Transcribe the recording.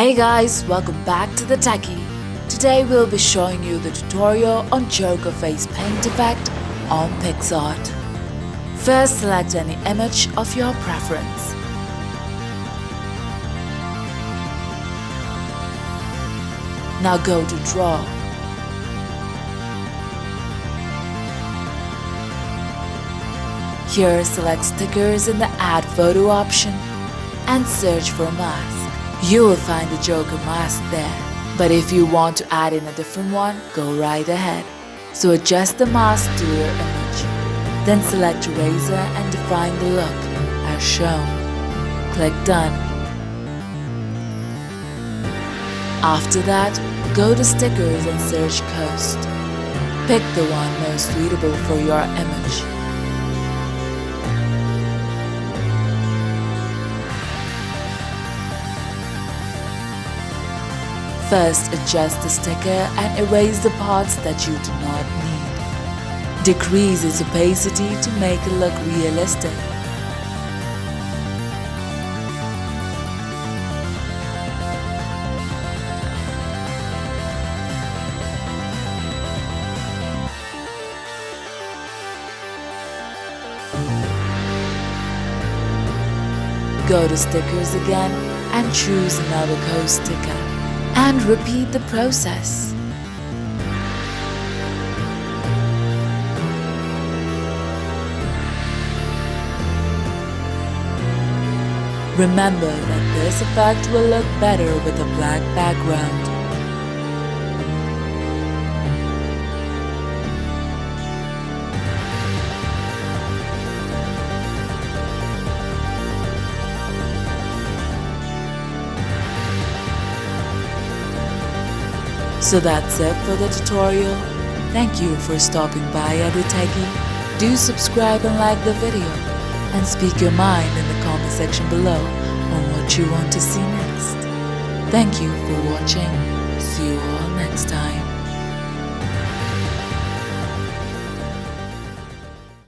Hey guys, welcome back to the Techy. Today we'll be showing you the tutorial on Joker face paint effect on PicsArt. First, select any image of your preference. Now go to Draw. Here, select stickers in the Add Photo option and search for mask. You will find the Joker mask there, but if you want to add in a different one, go right ahead. So adjust the mask to your image. Then select Eraser and define the look as shown. Click Done. After that, go to Stickers and search Coast. Pick the one most suitable for your image. First, adjust the sticker and erase the parts that you do not need. Decrease its opacity to make it look realistic. Go to Stickers again and choose another coast sticker. And repeat the process. Remember that this effect will look better with a black background. So that's it for the tutorial. Thank you for stopping by at the Techy. Do subscribe and like the video, and speak your mind in the comment section below on what you want to see next. Thank you for watching. See you all next time.